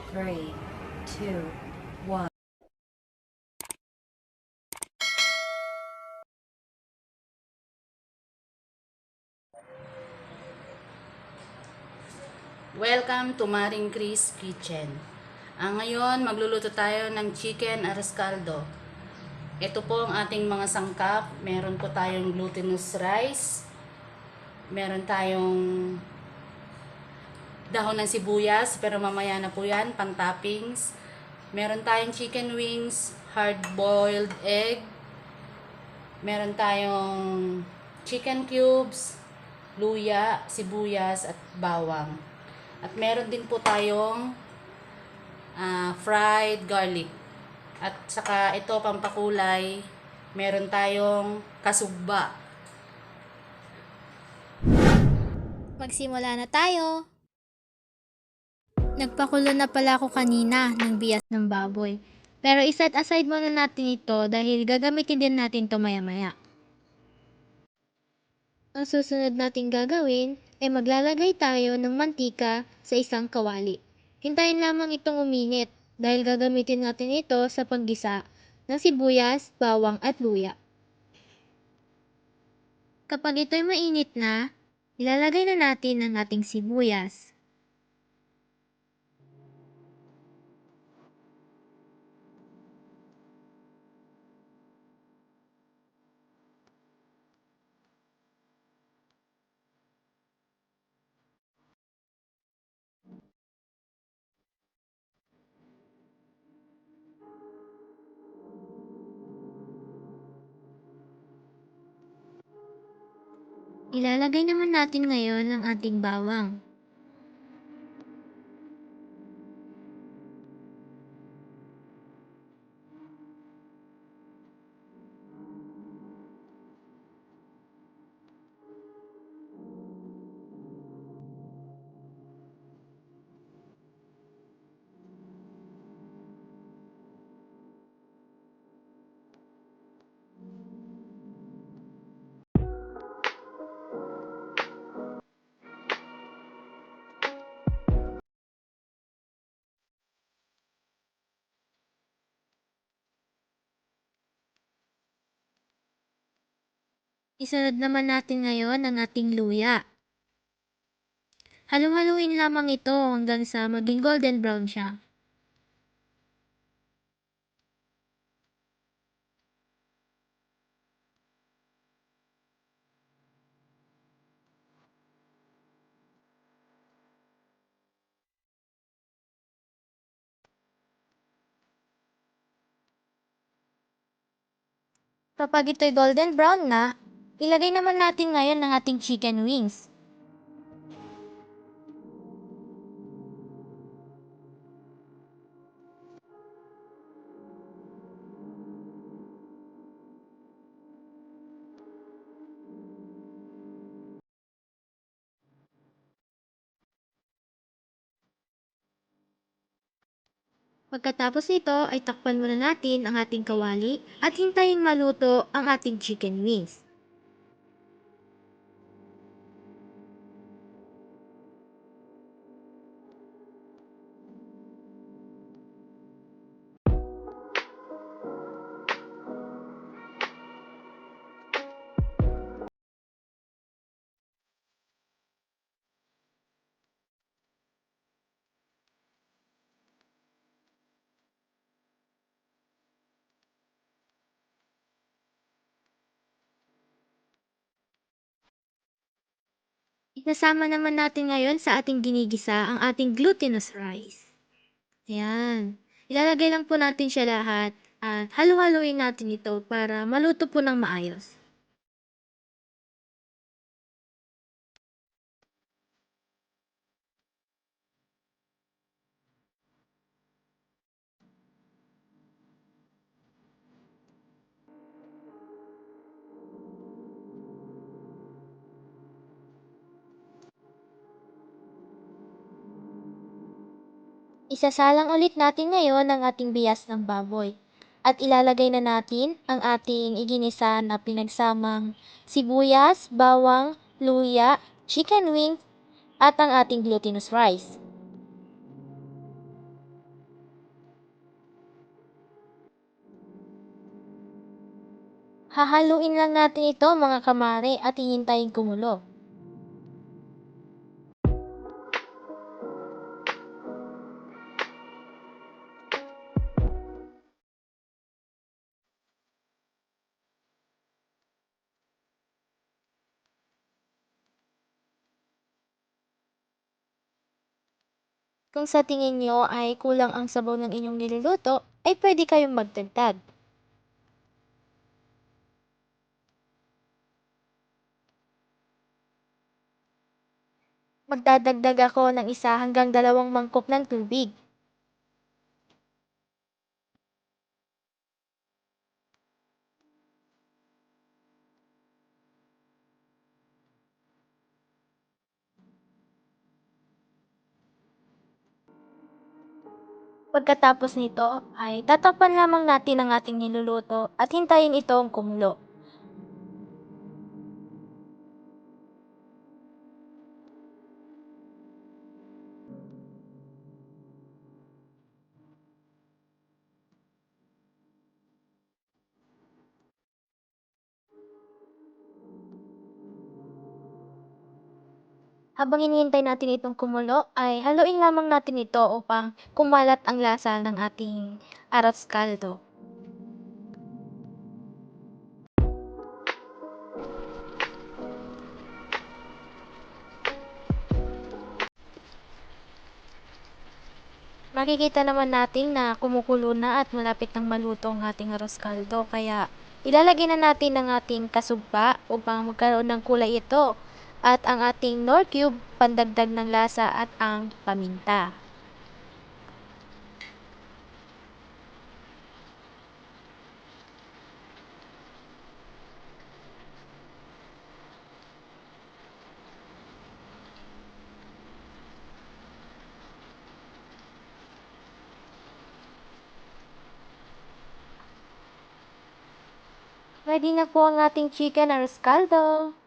3, 2, 1. Welcome to Maring Chris Kitchen. Ngayon, magluluto tayo ng chicken aras caldo. Ito po ang ating mga sangkap. Meron po tayong glutinous rice. Meron tayong dahon ng sibuyas, pero mamaya na po yan, pang toppings. Meron tayong chicken wings, hard-boiled egg. Meron tayong chicken cubes, luya, sibuyas, at bawang. At meron din po tayong fried garlic. At saka ito pampakulay, meron tayong kasugba. Magsimula na tayo! Nagpakulo na pala ako kanina ng bias ng baboy. Pero iset aside muna natin ito dahil gagamitin din natin ito maya-maya. Ang susunod natin gagawin ay maglalagay tayo ng mantika sa isang kawali. Hintayin lamang itong uminit dahil gagamitin natin ito sa paggisa ng sibuyas, bawang at luya. Kapag ito'y mainit na, ilalagay na natin ang ating sibuyas. Ilalagay naman natin ngayon ang ating bawang. Isunod naman natin ngayon ang ating luya. Halu-haluin lamang ito hanggang sa maging golden brown siya. Kapag ito'y golden brown na, ilagay naman natin ngayon ang ating chicken wings. Pagkatapos nito ay takpan muna natin ang ating kawali at hintayin maluto ang ating chicken wings. Isasama naman natin ngayon sa ating ginigisa ang ating glutinous rice. Ayan. Ilalagay lang po natin siya lahat at halu-haluin natin ito para maluto po ng maayos. Isasalang ulit natin ngayon ang ating bias ng baboy. At ilalagay na natin ang ating iginisa na pinagsamang sibuyas, bawang, luya, chicken wings, at ang ating glutinous rice. Hahaluin lang natin ito mga kamare at hihintayin kumulo. Kung sa tingin nyo ay kulang ang sabaw ng inyong niluluto, ay pwede kayong magdagdag. Magdadagdag ako ng 1 hanggang 2 mangkok ng tubig. Pagkatapos nito ay tatakpan lamang natin ang ating niluluto at hintayin itong kumulo. Habang hinihintay natin itong kumulo, ay haluin lamang natin ito upang kumalat ang lasa ng ating aros kaldo. Makikita naman natin na kumukulo na at malapit ng maluto ang ating aros kaldo, kaya ilalagay na natin ang ating kasugpa upang magkaroon ng kulay ito at ang ating Knorr cube pandagdag ng lasa at ang paminta. Ready na po ang ating chicken aros caldo.